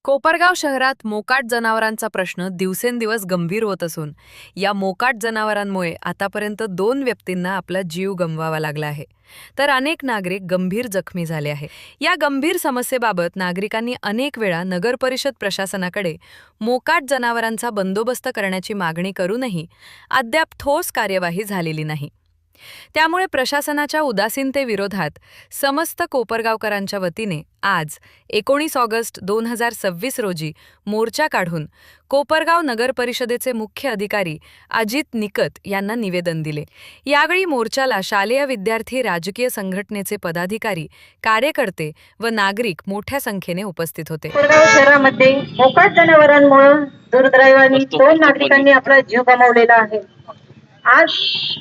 कोपरगाव शहरात मोकाट जनावरांचा प्रश्न दिवसेंदिवस गंभीर होत असून या मोकाट जनावरांमुळे आतापर्यंत 2 व्यक्तींना आपला जीव गमवावा लागला आहे, तर अनेक नागरिक गंभीर जखमी झाले आहे। या गंभीर समस्येबाबत नागरिकांनी अनेक वेळा नगर परिषद प्रशासनाकडे मोकाट जनावरांचा बंदोबस्त करण्याची मागणी करूनही अद्याप ठोस कार्यवाही झालेली नाही। त्यामुळे प्रशासनाच्या उदासीनतेविरोधात समस्त कोपरगावकरांच्या वतीने आज 19 ऑगस्ट 2026 रोजी मोर्चा काढून कोपरगाव नगर परिषदेचे मुख्य अधिकारी अजित निकत यांना निवेदन दिले। यावेळी मोर्चाला शालेय विद्यार्थी, राजकीय संघटनेचे पदाधिकारी, कार्यकर्ते व नागरिक मोठ्या संख्येने उपस्थित होते। कोपरगाव शहरामध्ये मोकाट जनावरांमुळे दुर्दैवाने 2 नागरिकांनी आपला जीव गमावलेला आहे आज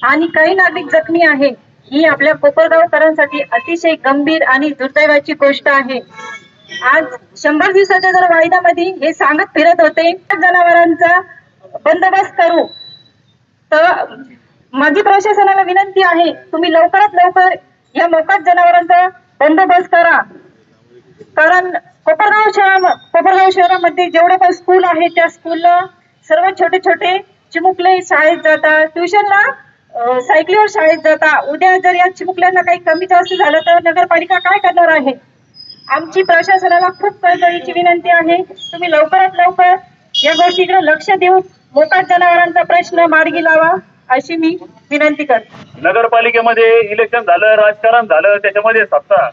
आणि काही नागरिक जखमी आहे। ही आपल्या कोपरगावकरांसाठी अतिशय गंभीर आणि दुर्दैवाची गोष्ट आहे। आज 100 दिवसाच्या जर वायद्यामध्ये हे सांगत फिरत होते जनावरांचा बंदोबस्त करू, तर माझी प्रशासनाला विनंती आहे, तुम्ही लवकरात लवकर या मोकाट जनावरांचा बंदोबस्त करा। कारण कोपरगाव शहरामध्ये जेवढे पण स्कूल आहे त्या स्कूलला सर्व छोटे छोटे चिमुकले शाळेत जातात, ट्युशनला सायकलीवर शाळेत जातात। उद्या जर या चिमुकल्यांना काही कमी जास्त झालं तर नगरपालिका काय करणार आहे? आमची प्रशासनाला खूप कळकळीची विनंती आहे, तुम्ही लवकरात लवकर या गोष्टीकडे लक्ष देऊन मोकाट जनावरांचा प्रश्न मार्गी लावा अशी मी विनंती करते। नगरपालिकेमध्ये इलेक्शन झालं, राजकारण झालं, त्याच्यामध्ये सत्ता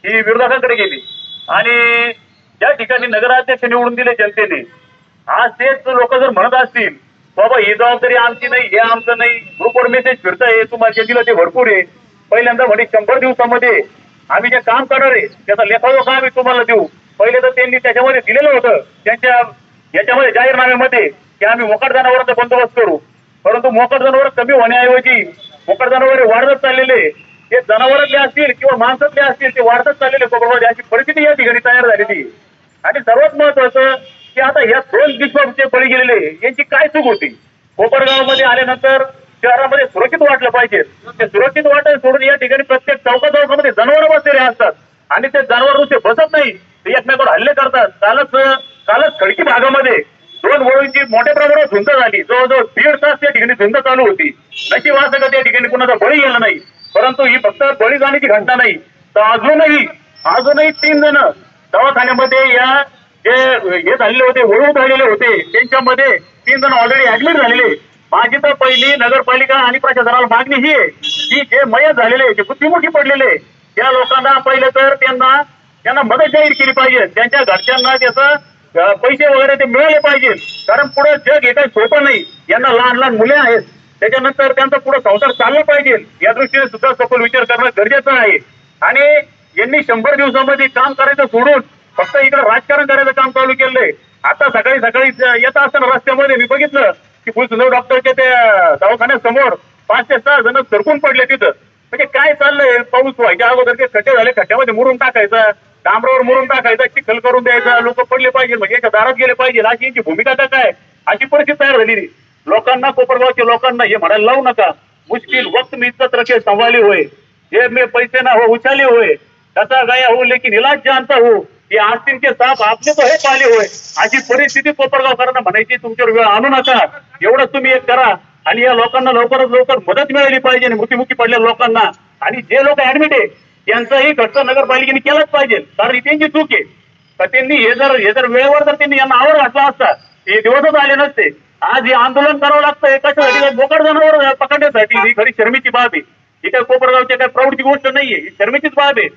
ही विरोधकांकडे गेली आणि ज्या ठिकाणी नगराध्यक्ष निवडून दिले जनतेने, आज तेच लोक जर म्हणत असतील बाबा ही जबाबदारी आमची नाही, हे आमचं नाही, ग्रुपवर मेसेज फिरतंय, तुम्हाला जे दिलं ते भरपूर आहे, पहिल्यांदा म्हणे 100 दिवसामध्ये आम्ही जे काम करणार आहे त्याचा लेखाजोखा आम्ही तुम्हाला देऊ। पहिले तर त्यांनी त्याच्यामध्ये दिलेलं होतं त्यांच्या याच्यामध्ये जाहीरनाम्यामध्ये की आम्ही मोकाट जनावरांचा बंदोबस्त करू, परंतु मोकाट जनावर कमी होण्याऐवजी मोकाट जनावर वाढत चाललेले, ते जनावरातले असतील किंवा माणसातले असतील ते वाढतच चाललेले कोपरगाव, अशी परिस्थिती या ठिकाणी तयार झालेली। आणि सर्वात महत्वाचं की आता या 2 बिशपचे बळी गेलेले यांची काय चूक होती? कोपरगावमध्ये आल्यानंतर शहरामध्ये सुरक्षित वाटलं पाहिजे, ते सुरक्षित वाटायला सोडून या ठिकाणी प्रत्येक चौकामध्ये जनावर बसलेले असतात आणि ते जनावर नुसते बसत नाही, ते एकमेकावर हल्ले करतात। कालच खडकी भागामध्ये 2 वळूंची मोठ्या प्रमाणात झुंज झाली, जवळजवळ 1.5 तास त्या ठिकाणी झुंज चालू होती। नशीब असं का त्या ठिकाणी कुणाचा बळी गेला नाही, परंतु ही फक्त बळी जाण्याची घटना नाही, तर अजूनही 3 जण दवाखान्यामध्ये या जे हे झालेले होते, वळून झालेले होते, त्यांच्यामध्ये 3 जण ऑलरेडी ऍडमिट झालेले। माझी तर पहिली नगरपालिका आणि प्रशासनाला मागणी ही आहे की जे मयत झालेले, जे मृत्युमुखी पडलेले त्या लोकांना पहिले तर त्यांना मदत जाहीर केली पाहिजे, त्यांच्या घरच्यांना त्याचं पैसे वगैरे ते मिळाले पाहिजे, कारण पुढे जग हे काही सोपं नाही, यांना लहान मुले आहेत, त्याच्यानंतर त्यांचा पुढे संसार चालला पाहिजे, या दृष्टीने सुद्धा सखोल विचार करणं गरजेचं आहे। आणि यांनी 100 दिवसामध्ये काम करायचं सोडून फक्त इकडे राजकारण करायचं काम चालू केलंय। आता सकाळी येत असताना रस्त्यामध्ये मी बघितलं की फुलसुंदर डॉक्टरच्या त्या दवाखान्यासमोर 5 ते 6 जण सरकून पडले तिथं। म्हणजे काय चाललंय? पाऊस व्हायच्या अगोदर ते खड्डे झाले, खड्ड्यामध्ये मुरून टाकायचा, डांबरावर मुरून टाकायचा, चिखल करून द्यायचा, लोक पडले पाहिजे म्हणजे एका दारात गेले पाहिजे, अशी यांची भूमिका का काय? अशी परिस्थिती तयार झालेली। लोकांना, कोपरगावच्या लोकांना हे म्हणायला लावू नका, मुश्किल वक्त में इज्जत रखे संभाली होय, जेब में पैसे ना हो उछाले होय, कसा गया हो लेकिन इलाज जानता हो, ये आस्तीन के साथ आपने तो हे पाले होय, अशी परिस्थिती कोपरगावकरांना म्हणायची तुमच्यावर वेळ आणू नका, एवढंच तुम्ही एक करा आणि या लोकांना लवकरात लवकर मदत मिळाली पाहिजे मृत्युमुखी पडलेल्या लोकांना। आणि जे लोक ऍडमिट आहे त्यांचाही खर्च नगरपालिकेने केलाच पाहिजे, कारण ही त्यांची चूक आहे। तर त्यांनी हे जर वेळेवर जर त्यांनी यांना आवर घातला असता हे दिवसच आले नसते। आज हे आंदोलन करावं लागतंय कशासाठी? मोकाट जनावर पकडण्यासाठी। ही खरी शर्मेची बाब आहे, ही काय कोपरगावच्या काय प्राऊडची गोष्ट नाहीये, ही शर्मेचीच बाब आहे।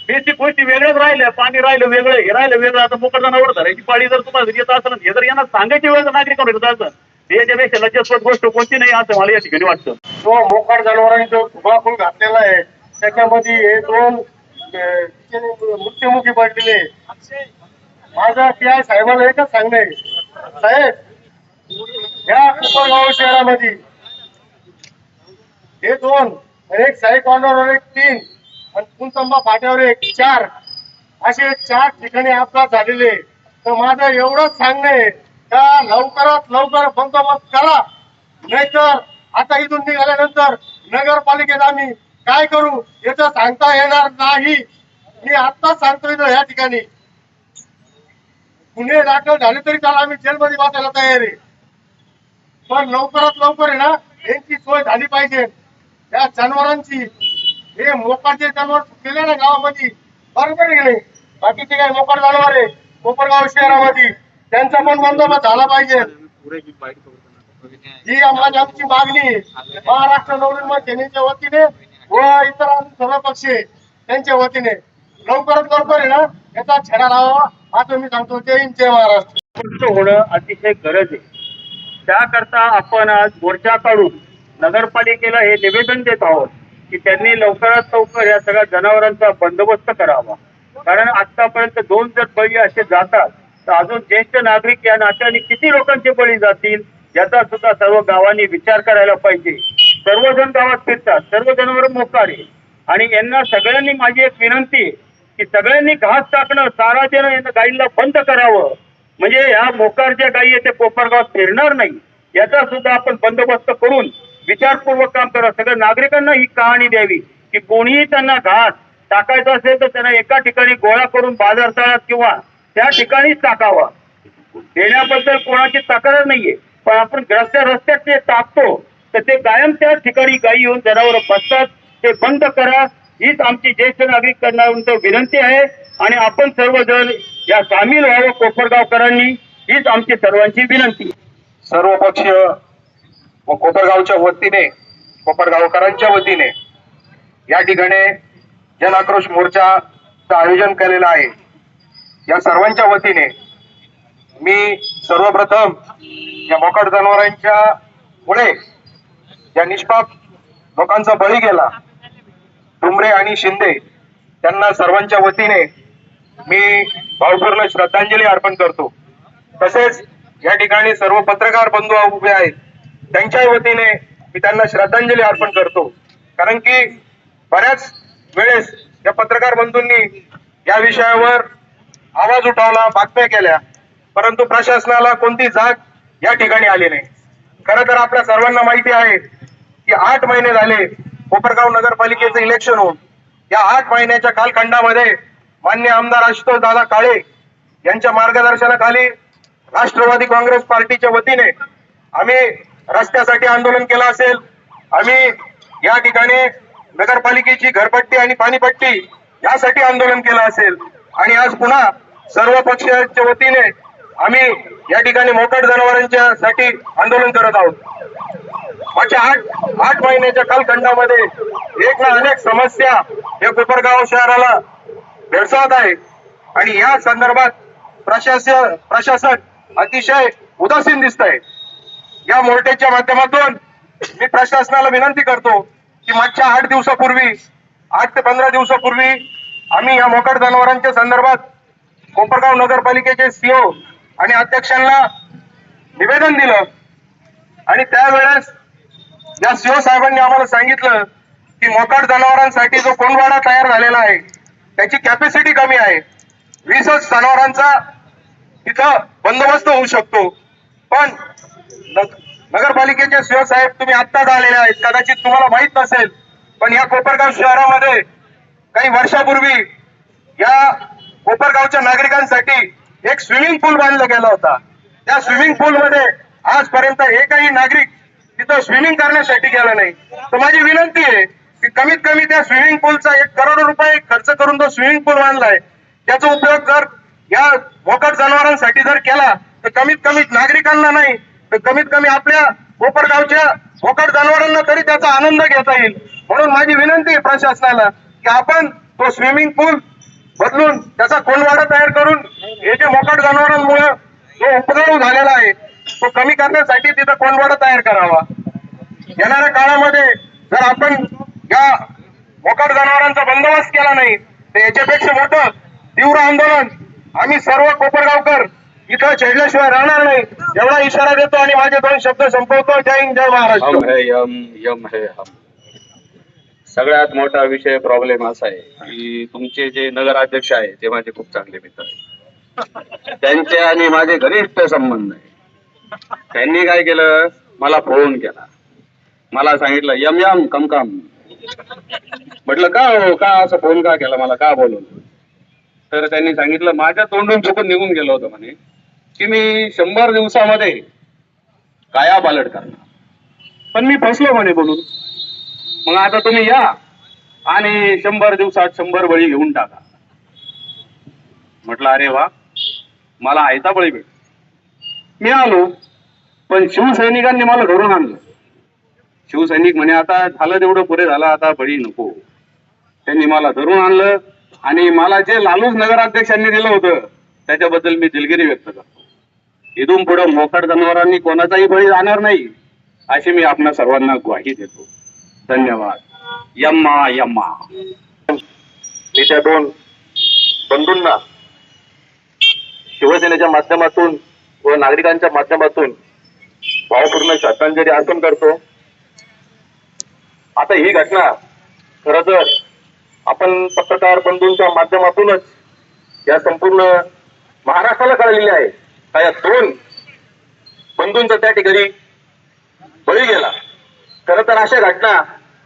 बेसिक गोष्टी वेगळ्याच राहिल्या, पाणी राहिलं वेगळं, हे राहिलं वेगळं, आता मोकाट जनावर धरायची पाळी जर तुम्हाला येत असेल, हे जर यांना सांगायची वेळ जर नागरिकांना येत असेल, याच्यापेक्षा लज्जास्पद गोष्ट कोणती नाही असं मला या ठिकाणी वाटतं। तो मोकाट जनावरांनी जो धुमाकूळ घातलेला आहे त्याच्यामध्ये हे 2 मृत्युमुखी पडलेले। माझा पीआय साहेबांना एकच सांगणं आहे, साहेब या कोपरगाव शहरामध्ये हे 2, एक साई कॉर्नरवर 3 आणि पुलसंबा फाट्यावर 4 असे 4 ठिकाणी अपघात झालेले। तर माझं एवढंच सांगणं आहे का लवकरात लवकर बंदोबस्त करा, नाहीतर आता इथून निघाल्यानंतर नगरपालिकेत आम्ही काय करू याचं सांगता येणार नाही। मी आत्ताच सांगतोय या ठिकाणी। गुन्हे दाखल झाले तरी त्याला आम्ही जेलमध्ये बसायला तयार आहे. पण लवकरात लवकर आहे ना यांची सोय झाली पाहिजे. त्या जनावरांची हे मोकाटचे जनावर केले ना गावामध्ये बरोबर आहे की नाही. बाकीचे काय मोकाट जनावर आहे कोपरगाव शहरामध्ये त्यांचा पण बंदोबस्त झाला पाहिजे. ही आमची मागणी आहे. महाराष्ट्र नवनिर्माण सेनेच्या वतीने व इतर सर्व पक्ष त्यांच्या वतीने लवकरात लवकर आहे ना याचा छडा लावावा असं मी सांगतो. जय हिंद जय महाराष्ट्र. स्पष्ट होणं अतिशय गरज आहे. त्याकरता आपण आज मोर्चा काढून नगरपालिकेला हे निवेदन देत आहोत की त्यांनी लवकरात लवकर या सगळ्या जनावरांचा बंदोबस्त करावा. कारण आतापर्यंत 2 जर बळी असे जातात तर अजून ज्येष्ठ नागरिक या नात्याने किती लोकांचे बळी जातील याचा सुद्धा सर्व गावांनी विचार करायला पाहिजे. सर्वजण गावात फिरतात, सर्व जनावर मोकारे आणि यांना सगळ्यांनी माझी एक विनंती आहे की सगळ्यांनी घास टाकणं चारा देणं यांना गाईला बंद करावं. म्हणजे ह्या मोकार ज्या गायी आहेत त्या कोपरगावात फिरणार नाही याचा सुद्धा आपण बंदोबस्त करून विचारपूर्वक काम करा. सगळ्या नागरिकांना ही कहाणी द्यावी की कोणीही त्यांना घास टाकायचा असेल तर त्यांना एका ठिकाणी गोळा करून बाजारतळात किंवा त्या ठिकाणीच टाकावा. देण्याबद्दल कोणाची तक्रार नाहीये, पण आपण रस्त्यात ते टाकतो तर ते कायम त्या ठिकाणी गायी येऊन जनावर बसतात. ते बंद करा हीच आमची ज्येष्ठ नागरिकांना विनंती आहे आणि आपण सर्वजण या सामील व्हावं कोपरगावकरांनी हीच आमची सर्वांची विनंती. सर्व पक्षीय व कोपरगावच्या वतीने कोपरगावकरांच्या वतीने या ठिकाणी जन आक्रोश मोर्चाचं आयोजन केलेलं आहे. या सर्वांच्या वतीने मी सर्वप्रथम या मोकाट जनावरांच्या मुळे ज्या निष्पाप लोकांचा बळी गेला डुमरे आणि शिंदे त्यांना सर्वांच्या वतीने मी भावपूर्ण श्रद्धांजली अर्पण करतो. तसेच या ठिकाणी सर्व पत्रकार बंधू उभे आहेत त्यांच्या वतीने मी त्यांना श्रद्धांजली अर्पण करतो. कारण की बऱ्याच वेळेस या पत्रकार बंधूंनी या विषयावर आवाज उठवला, बातम्या केल्या, परंतु प्रशासनाला कोणती जाग या ठिकाणी आली नाही. खरं तर आपल्या सर्वांना माहिती आहे की 8 महिने झाले कोपरगाव नगरपालिकेचं इलेक्शन होऊन. या 8 महिन्याच्या कालखंडामध्ये मान्य आमदार आशुतोष दादा काळे यांच्या मार्गदर्शनाखाली राष्ट्रवादी काँग्रेस पार्टीच्या वतीने आम्ही रस्त्यासाठी आंदोलन केलं असेल, आम्ही या ठिकाणी नगरपालिकेची घरपट्टी आणि पाणीपट्टी यासाठी आंदोलन केलं असेल आणि आज पुन्हा सर्व पक्षाच्या वतीने आम्ही या ठिकाणी मोकाट जनावरांच्या साठी आंदोलन करत आहोत. मागच्या 8 महिन्याच्या कालखंडामध्ये एक ना अनेक समस्या या कोपरगाव शहराला भेडसावत आहे आणि या संदर्भात प्रशासन अतिशय उदासीन दिसत आहे. या मोर्चाच्या माध्यमातून मी प्रशासनाला विनंती करतो की मागच्या 8 दिवसापूर्वी 8 ते 15 दिवसापूर्वी आम्ही या मोकाट जनावरांच्या संदर्भात कोपरगाव नगरपालिकेचे सीओ आणि अध्यक्षांना निवेदन दिलं आणि त्यावेळेस या सीओ साहेबांनी आम्हाला सांगितलं की मोकाट जनावरांसाठी जो कोंडवाडा तयार झालेला आहे त्याची कॅपॅसिटी कमी आहे. 20च जनावरांचा तिथं बंदोबस्त होऊ शकतो. पण नगरपालिकेचे सीओ साहेब तुम्ही आत्ताच आलेले आहेत, कदाचित तुम्हाला माहित नसेल, पण या कोपरगाव शहरामध्ये काही वर्षापूर्वी या कोपरगावच्या नागरिकांसाठी एक स्विमिंग पूल बांधला गेला होता. त्या स्विमिंग पूल मध्ये आजपर्यंत एकही नागरिक तिथं स्विमिंग करण्यासाठी गेला नाही. तर माझी विनंती आहे की कमीत कमी त्या स्विमिंग पूलचा 1 करोड रुपये खर्च करून तो स्विमिंग पूल बांधलाय, त्याचा उपयोग जर या मोकाट जनावरांसाठी जर केला तर कमीत कमी नागरिकांना नाही तर कमीत कमी आपल्या कोपरगावच्या मोकाट जनावरांना तरी त्याचा आनंद घेता येईल. म्हणून माझी विनंती आहे प्रशासनाला की आपण तो स्विमिंग पूल बदलून त्याचा कोंडवाडा तयार करून हे जे मोकाट जनावरांमुळे जो उपद्रव झालेला आहे तो कमी करण्यासाठी तिथं कोंडवाडा तयार करावा. येणाऱ्या काळामध्ये जर आपण या मोकाट जनावरांचा बंदोबस्त केला नाही तर याच्यापेक्षा मोठं तीव्र आंदोलन आम्ही सर्व कोपरगावकर इथं छेडल्याशिवाय राहणार नाही एवढा इशारा देतो आणि माझे 2 शब्द संपवतो. जय हिंद जय महाराष्ट्र. हम है यम है हम. सगळ्यात मोठा विषय प्रॉब्लेम असा आहे की तुमचे जे नगराध्यक्ष आहे ते माझे खूप चांगले मित्र आहेत. त्यांचे आणि माझे घनिष्ठ संबंध आहे. त्यांनी काय केलं, मला फोन केला, मला सांगितलं यम यम कम कम. म्हटलं का हो, का असं फोन का केला, मला का बोलवलं. तर त्यांनी सांगितलं, माझ्या तोंडून चुकून निघून गेलं होतं म्हणे, की मी 100 दिवसामध्ये काया पालट करणार, पण मी फसलो म्हणे बोलून. मग आता तुम्ही या आणि 100 दिवसात 100 बळी घेऊन टाका. म्हटलं अरे वा, मला आयता बळी भेट. मी आलो, पण शिवसैनिकांनी मला धरून आणलं. शिवसैनिक म्हणे आता झालं तेवढं पुरे झालं, आता बळी नको. त्यांनी मला धरून आणलं आणि मला जे लालूच नगराध्यक्षांनी दिलं होतं त्याच्याबद्दल मी दिलगिरी व्यक्त करतो. इथून पुढे मोकाट जनावरांनी कोणाचाही बळी जाणार नाही अशी मी आपल्या सर्वांना ग्वाही देतो. धन्यवाद. यम्मा यम्मा. मी त्या दोन बंधूंना शिवसेनेच्या माध्यमातून व नागरिकांच्या माध्यमातून भावपूर्ण श्रद्धांजली अर्पण करतो. आता ही घटना खरं तर आपण पत्रकार बंधूंच्या माध्यमातूनच या संपूर्ण महाराष्ट्राला कळलेली आहे का या दोन बंधूंचा त्या ठिकाणी बळी गेला. खरं तर अशा घटना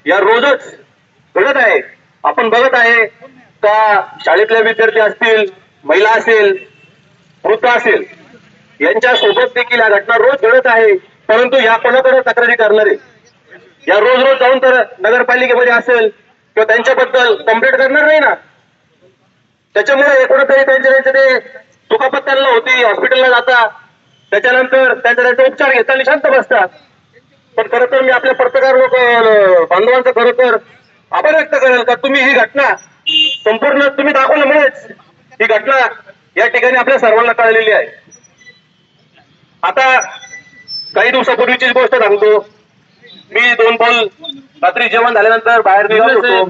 या रोजच घडत आहे. आपण बघत आहे का शाळेतले विद्यार्थी असतील, महिला असेल, वृद्ध असेल, यांच्या सोबत देखील या घटना रोज घडत आहे. परंतु या कोणाकडे तक्रारी करणारे या रोज रोज जाऊन तर नगरपालिकेमध्ये असेल किंवा त्यांच्याबद्दल कंप्लेंट करणार नाही ना. त्याच्यामुळे कुठेतरी त्यांच्या ते दुखापत त्यांना होती, हॉस्पिटलला जातात, त्याच्यानंतर त्यांचे उपचार घेताना शांत बसतात. पण खरं तर मी आपल्या पत्रकार लोक बांधवांचा खरं तर आभार व्यक्त करेल का तुम्ही ही घटना संपूर्ण तुम्ही दाखवल्यामुळेच ही घटना या ठिकाणी आपल्या सर्वांना कळलेली आहे. आता काही दिवसापूर्वीची गोष्ट सांगतो. मी 2 बोल रात्री जेवण झाल्यानंतर बाहेर निघालो होतो.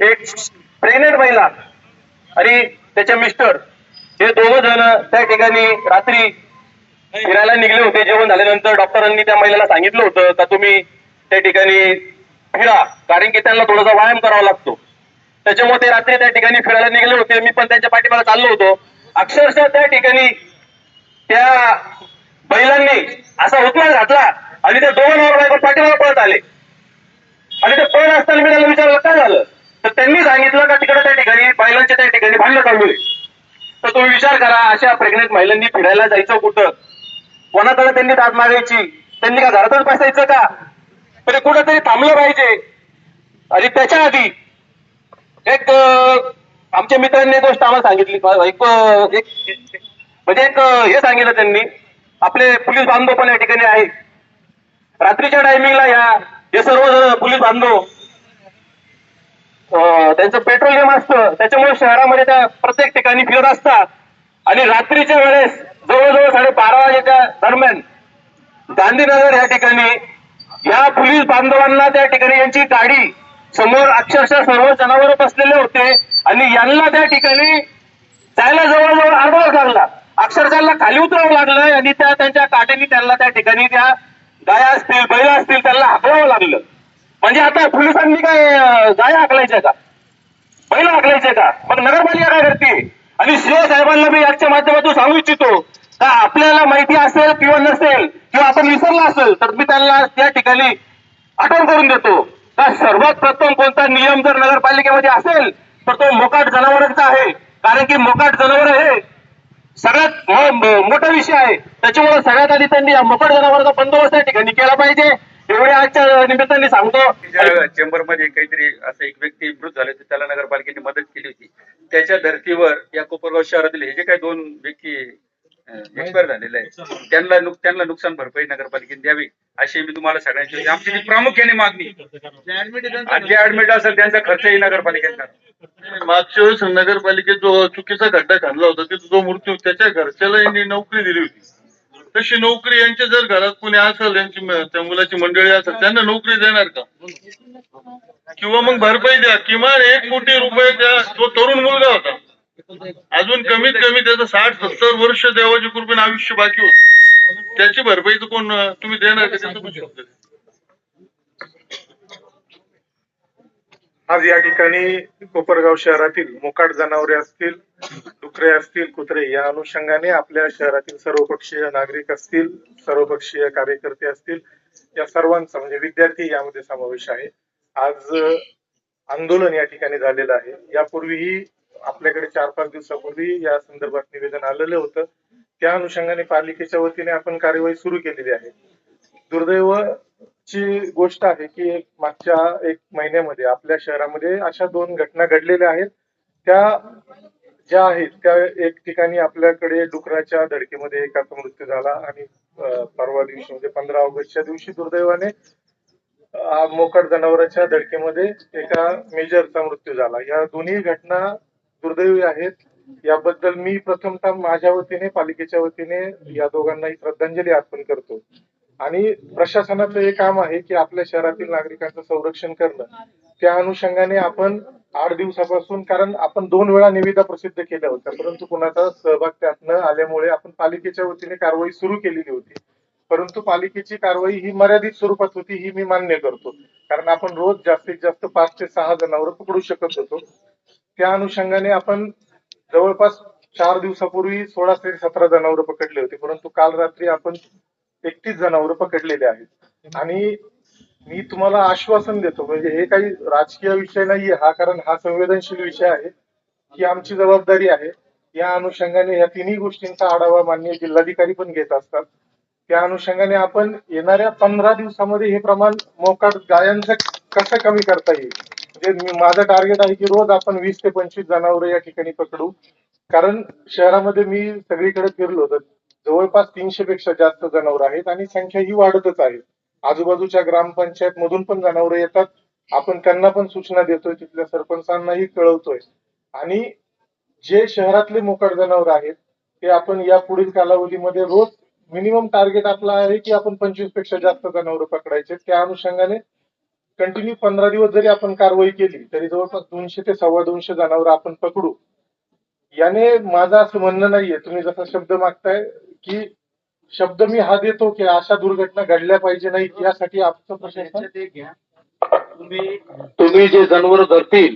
एक प्रेग्नेंट महिला आणि त्याचे मिस्टर हे दोघं जण त्या ठिकाणी रात्री फिरायला निघले होते. जेवण झाल्यानंतर डॉक्टरांनी त्या महिलेला सांगितलं होतं का तुम्ही त्या ठिकाणी फिरा, कारण की त्यांना थोडासा व्यायाम करावा लागतो. त्याच्यामुळे ते रात्री त्या ठिकाणी फिरायला निघले होते. मी पण त्यांच्या पाठीमागे चाललो होतो. अक्षरशः त्या ठिकाणी त्या महिलांनी असा हुकमा घातला आणि ते दोन नवरा पाठीमागे पळत आले आणि ते पळत असताना मी त्यांना विचारलं काय झालं, तर त्यांनी सांगितलं का तिकडे त्या ठिकाणी महिलांच्या त्या ठिकाणी भांडणं चालू आहे. तर तुम्ही विचार करा, अशा प्रेग्नेंट महिलांनी फिरायला जायचं कुठं, कोणाकडे त्यांनी दाद मागायची, त्यांनी का घरातच बसायचं का, तरी कुठंतरी थांबलं पाहिजे. आणि त्याच्या आधी एक आमच्या मित्रांनी गोष्ट आम्हाला सांगितली, एक हे सांगितलं त्यांनी, आपले पोलीस बांधव पण या ठिकाणी आहे. रात्रीच्या टायमिंगला हे सर्व पोलीस बांधव त्यांचं पेट्रोलियम असतं, त्याच्यामुळे शहरामध्ये त्या प्रत्येक ठिकाणी फिरत असतात. आणि रात्रीच्या वेळेस जवळजवळ 12:30 वाजेच्या दरम्यान गांधीनगर या ठिकाणी या पोलीस बांधवांना त्या ठिकाणी यांची गाडी समोर अक्षरशः सर्व जनावर बसलेले होते आणि यांना त्या ठिकाणी जायला जवळजवळ अर्धा तास लागला. अक्षरशः खाली उतरावं लागलं आणि त्यांच्या काट्याने त्यांना त्या ठिकाणी त्या गाया असतील, बैल असतील, त्यांना हाकलावं लागलं. म्हणजे आता पोलिसांनी काय गाया हाकलायच्या का, बैल हाकलायचे का? मग नगरपालिका काय करते? आणि सीओ साहेबांना मी याच्या माध्यमातून सांगू इच्छितो का आपल्याला माहिती असेल किंवा नसेल किंवा आपण विसरला असेल तर मी त्यांना त्या ठिकाणी आठवण करून देतो का सर्वात प्रथम कोणता नियम जर नगरपालिकेमध्ये असेल तर तो मोकाट जनावरांचा आहे. कारण की मोकाट जनावर हे सगळ्यात मोठा विषय आहे. त्याच्यामुळे सगळ्यात आधी त्यांनी या मोकाट जनावरांचा बंदोबस्त त्या ठिकाणी केला पाहिजे, एवढे आजच्या निमित्ताने सांगतो. चेंबर मध्ये काहीतरी असं एक व्यक्ती मृत झाले होते, त्याला नगरपालिकेने मदत केली होती. त्याच्या धर्तीवर या कोपरगाव शहरातील हे जे काही 2 व्यक्ती एक्सपायर झालेले आहेत त्यांना नुकसान भरपाई नगरपालिकेने द्यावी अशी मी तुम्हाला सगळ्यांची आमची प्रामुख्याने मागणी. जे ऍडमिट असेल त्यांचा खर्चही नगरपालिकेने करा. मागच्या वेळेस नगरपालिकेत जो चुकीचा खड्डा खाल्ला होता तिथे जो मृत्यू, त्याच्या घरच्याला यांनी नोकरी दिली होती. तशी नोकरी यांच्या जर घरात कोणी असेल, यांची त्या मुलाची मंडळी असेल, त्यांना नोकरी देणार का? किंवा मग भरपाई द्या, किमान 1 कोटी रुपये द्या. तो तरुण मुलगा होता, अजून कमीत कमी त्याचं 60-70 वर्ष देवाची कृपेने आयुष्य बाकी होत. त्याची भरपाई तर कोण तुम्ही देणार का? त्याचं पण शब्द. आज या ठिकाणी कोपरगाव शहरातील मोकाट जनावरे असतील, डुकरे असतील, कुत्रे या अनुषंगाने आपल्या शहरातील सर्वपक्षीय नागरिक असतील, सर्वपक्षीय कार्यकर्ते असतील, या सर्वांचा म्हणजे विद्यार्थी यामध्ये समावेश आहे. आज आंदोलन या ठिकाणी झालेलं आहे. यापूर्वीही आपल्याकडे 4-5 दिवसापूर्वी या संदर्भात निवेदन आलेलं होतं. त्या अनुषंगाने पालिकेच्या वतीने आपण कार्यवाही सुरू केलेली आहे. दुर्दैवाची गोष्ट आहे की मागच्या 1 महिन्यामध्ये आपल्या शहरामध्ये अशा 2 घटना घडलेल्या आहेत. त्या ज्या आहेत त्या एक ठिकाणी आपल्याकडे डुकराच्या धडकेमध्ये एकाचा मृत्यू झाला आणि परवा दिवशी म्हणजे 15 ऑगस्टच्या दिवशी दुर्दैवाने मोकाट जनावरांच्या धडकेमध्ये एका मेजरचा मृत्यू झाला. या दोन्ही घटना दुर्दैवी आहेत. याबद्दल मी प्रथमतः माझ्या वतीने पालिकेच्या वतीने या दोघांनाही श्रद्धांजली अर्पण करतो. आणि प्रशासनाचं हे काम आहे की आपल्या शहरातील नागरिकांचं संरक्षण करणं. त्या अनुषंगाने आपण 8 दिवसापासून, कारण आपण 2 वेळा निविदा प्रसिद्ध केल्या होत्या, परंतु कुणाचा सहभाग त्यात न आल्यामुळे आपण पालिकेच्या वतीने कारवाई सुरू केलेली होती. परंतु पालिकेची कारवाई ही मर्यादित स्वरूपात होती, ही मी मान्य करतो. कारण आपण रोज जास्तीत जास्त 5 ते 6 जनावर पकडू शकत होतो. त्या अनुषंगाने आपण जवळपास 4 दिवसापूर्वी 16 ते 17 जनावर पकडले होते, परंतु काल रात्री आपण 31 जनावर पकडलेले आहेत. आणि मी तुम्हाला आश्वासन देतो, म्हणजे हे काही राजकीय विषय नाहीये हा, कारण हा संवेदनशील विषय आहे, ही आमची जबाबदारी आहे. या अनुषंगाने या तिन्ही गोष्टींचा आढावा माननीय जिल्हाधिकारी पण घेत असतात. त्या अनुषंगाने आपण येणाऱ्या 15 दिवसामध्ये हे प्रमाण मोकाट गायांचं कसं कमी करता येईल, म्हणजे माझं टार्गेट आहे की रोज आपण 20 ते 25 जनावर या ठिकाणी पकडू. कारण शहरामध्ये मी सगळीकडे फिरलो तर जवळपास 300 पेक्षा जास्त जनावर आहेत आणि संख्या ही वाढतच आहे. आजूबाजूच्या ग्रामपंचायत मधून पण जनावर येतात. आपण त्यांना पण सूचना देतोय, तिथल्या सरपंचांनाही कळवतोय. आणि जे शहरातले मोकाट जनावर आहेत ते आपण या पुढील कालावधीमध्ये रोज मिनिमम टार्गेट आपला आहे की आपण 25 पेक्षा जास्त जनावर पकडायचे. त्या अनुषंगाने कंटिन्यू 15 दिवस जरी आपण कारवाई केली तरी जवळपास 200 ते 250 जनावर आपण पकडू. याने माझं असं म्हणणं नाहीये, तुम्ही जसा शब्द मागताय की शब्द मी हा देतो की अशा दुर्घटना घडल्या पाहिजे नाही, यासाठी आमचं प्रशासन तुम्ही जे जनावर धरतील,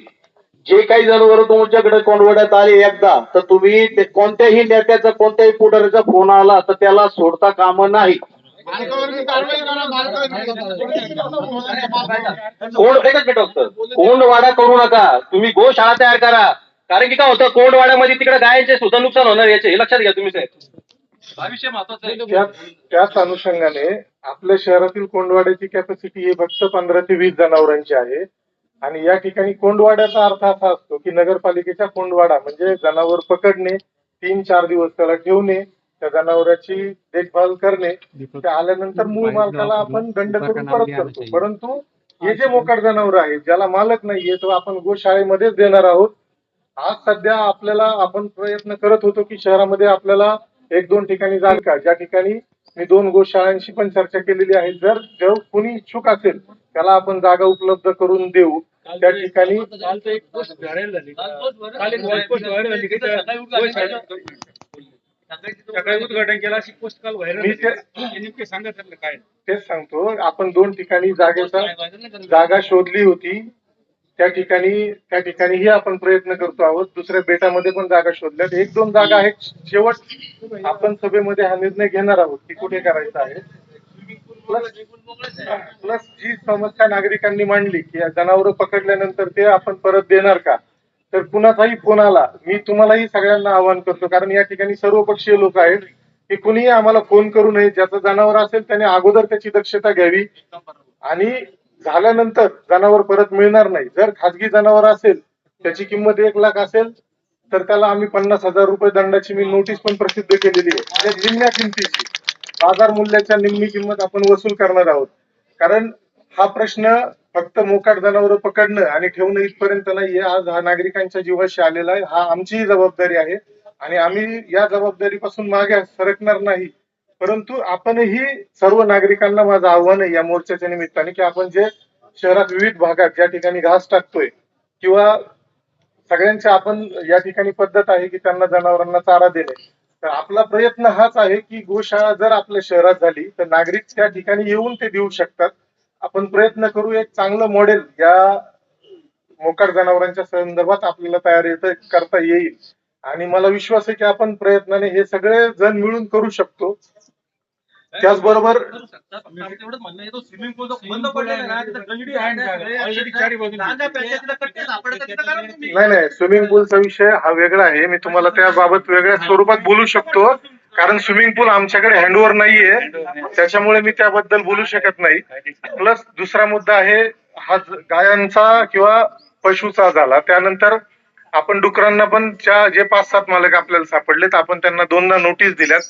जे काही जनावर तुमच्याकडे कोंडवड्यात आले एकदा, तर तुम्ही ते कोणत्याही नेत्याचा कोणत्याही पुढाऱ्याचा फोन आला तर त्याला सोडता कामा नाही. कोंडवाडा करू नका, तुम्ही गोशाळा तयार करा. कारण की काय होतं, कोंडवाड्यामध्ये तिकडे गायांचे सुद्धा नुकसान होणार, याचे हे लक्षात घ्या तुम्ही साहेब. हा विषय महत्वाचा आहे. त्याच अनुषंगाने आपल्या शहरातील कोंडवाड्याची कॅपॅसिटी ही फक्त 15 ते 20 जनावरांची आहे. आणि या ठिकाणी कोंडवाड्याचा अर्थ असा असतो की नगरपालिकेचा कोंडवाडा म्हणजे जनावर पकडणे, 3-4 दिवस त्याला ठेवणे, त्या जनावरांची देखभाल करणे, ते आल्यानंतर मूळ मालकाला आपण दंड करून परत करतो. परंतु हे जे मोकाट जनावर आहे ज्याला मालक नाहीये तो आपण गोशाळेमध्येच देणार आहोत. आज सध्या आपल्याला आपण प्रयत्न करत होतो की शहरामध्ये आपल्याला 1-2 ठिकाणी जागा, ज्या ठिकाणी मी 2 गोशाळांशी पण चर्चा केलेली आहे. जर कोणी इच्छुक असेल त्याला आपण जागा उपलब्ध करून देऊ. त्या ठिकाणी उद्घाटन केलं अशी पोस्ट काल व्हायरल काय तेच सांगतो, आपण 2 ठिकाणी जागा शोधली होती. त्या ठिकाणीही आपण प्रयत्न करतो आहोत. दुसऱ्या बेटामध्ये पण जागा शोधल्यात. 1-2 जागा आहेत. शेवट आपण सभेमध्ये हा निर्णय घेणार आहोत की कुठे करायचा आहे. प्लस जी समस्या नागरिकांनी मांडली की जनावर पकडल्यानंतर ते आपण परत देणार का, तर कुणाचाही फोन आला, मी तुम्हालाही सगळ्यांना आवाहन करतो, कारण या ठिकाणी सर्वपक्षीय लोक आहेत, की कुणीही आम्हाला फोन करू नये. ज्याचं जनावर असेल त्याने अगोदर त्याची दक्षता घ्यावी आणि झाल्यानंतर जनावर परत मिळणार नाही. जर खाजगी जनावर असेल त्याची किंमत 1 लाख असेल तर त्याला आम्ही 50,000 रुपये दंडाची मी नोटीस पण प्रसिद्ध केलेली आहे. आणि निम्म्या किमतीची, बाजार मूल्याच्या निम्मी किंमत आपण वसूल करणार आहोत. कारण हा प्रश्न फक्त मोकाट जनावर पकडणं आणि ठेवणं इथपर्यंत नाहीये. आज हा नागरिकांच्या जीवाशी आलेला आहे. हा आमचीही जबाबदारी आहे आणि आम्ही या जबाबदारीपासून मागे सरकणार नाही. परंतु आपणही सर्व नागरिकांना माझं आव्हान आहे या मोर्चाच्या निमित्ताने की आपण जे शहरात विविध भागात ज्या ठिकाणी घास टाकतोय किंवा सगळ्यांच्या आपण या ठिकाणी पद्धत आहे की त्यांना जनावरांना चारा देणे, तर आपला प्रयत्न हाच आहे की गोशाळा जर आपल्या शहरात झाली तर नागरिक त्या ठिकाणी येऊन ते देऊ शकतात. आपण प्रयत्न करू एक चांगलं मॉडेल या मोकाट जनावरांच्या संदर्भात आपल्याला तयार करता येईल. आणि मला विश्वास आहे की आपण प्रयत्नाने हे सगळे जण मिळून करू शकतो. त्याचबरोबर नाही स्विमिंग पूलचा विषय हा वेगळा आहे. मी तुम्हाला त्याबाबत वेगळ्या स्वरूपात बोलू शकतो, कारण स्विमिंग पूल आमच्याकडे हँडओव्हर नाहीये, त्याच्यामुळे मी त्याबद्दल बोलू शकत नाही. प्लस दुसरा मुद्दा आहे हा गायांचा किंवा पशुचा झाला. त्यानंतर आपण डुकरांना पण जे 5-7 मालक आपल्याला सापडलेत, आपण त्यांना 2दा नोटीस दिल्यात.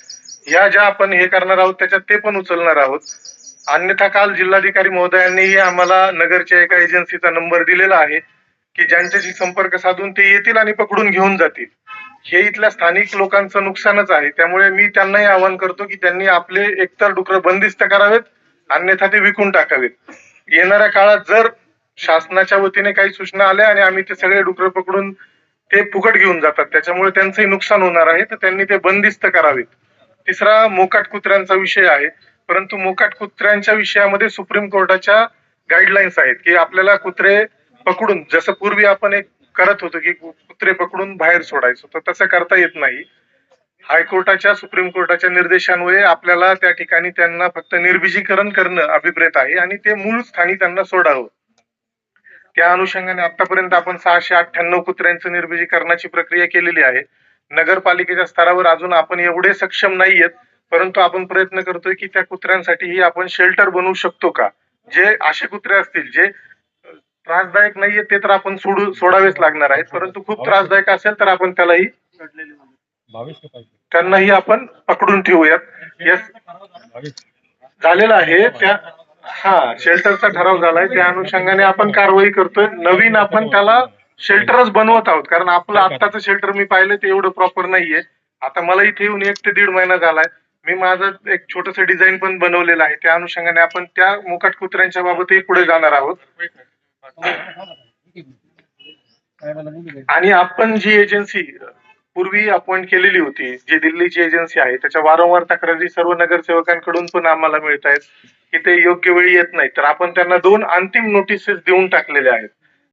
ह्या ज्या आपण हे करणार आहोत त्याच्यात ते पण उचलणार आहोत. अन्यथा काल जिल्हाधिकारी महोदयांनीही आम्हाला नगरच्या एका एजन्सीचा नंबर दिलेला आहे की ज्यांच्याशी संपर्क साधून ते येतील आणि पकडून घेऊन जातील. हे इथल्या स्थानिक लोकांचं नुकसानच आहे. त्यामुळे मी त्यांनाही आवाहन करतो की त्यांनी आपले एकतर डुकरं बंदिस्त करावेत, अन्यथा ते विकून टाकावेत. येणाऱ्या काळात जर शासनाच्या वतीने काही सूचना आल्या आणि आम्ही ते सगळे डुकरं पकडून ते फुकट घेऊन जातात, त्याच्यामुळे त्यांचंही नुकसान होणार आहे, तर त्यांनी ते बंदिस्त करावेत. तिसरा मोकाट कुत्र्यांचा विषय आहे, परंतु मोकाट कुत्र्यांच्या विषयामध्ये सुप्रीम कोर्टाच्या गाईडलाईन्स आहेत की आपल्याला कुत्रे पकडून, जसं पूर्वी आपण एक करत होतो की कुत्रे पकडून बाहेर सोडायचो, तर तसं करता येत नाही. हायकोर्टाच्या सुप्रीम कोर्टाच्या निर्देशान्वये आपल्याला त्या ठिकाणी त्यांना फक्त निर्बीजीकरण करणं अभिप्रेत आहे आणि ते मूळ स्थानी त्यांना सोडावं. त्या अनुषंगाने आतापर्यंत आपण 698 कुत्र्यांचं निर्बीजीकरणाची प्रक्रिया केलेली आहे. नगरपालिकेच्या स्तरावर अजून आपण एवढे सक्षम नाहीयेत, परंतु आपण प्रयत्न करतोय की त्या कुत्र्यांसाठीही आपण शेल्टर बनवू शकतो का. जे असे कुत्रे असतील जे त्रासदायक नाहीये ते तर आपण सोडावेच लागणार आहेत, परंतु खूप त्रासदायक असेल तर आपण त्यांनाही आपण पकडून ठेवूयात. झालेला आहे त्या शेल्टरचा ठराव झालाय, त्या अनुषंगाने आपण कारवाई करतोय. नवीन आपण त्याला शेल्टरच बनवत आहोत, कारण आपलं आत्ताचं शेल्टर मी पाहिलं ते एवढं प्रॉपर नाहीये. आता मला इथे येऊन 1 ते 1.5 महिना झालाय. मी माझं एक छोटस डिझाईन पण बनवलेलं आहे. त्या अनुषंगाने आपण त्या मोकाट कुत्र्यांच्या बाबतही पुढे जाणार आहोत. आणि आपण जी एजन्सी पूर्वी अपॉइंट केलेली होती, जी दिल्लीची एजन्सी आहे, त्याच्या वारंवार तक्रारी सर्व नगरसेवकांकडून पण आम्हाला मिळत आहेत की ते योग्य वेळी येत नाही. तर आपण त्यांना 2 अंतिम नोटिसेस देऊन टाकलेल्या आहेत.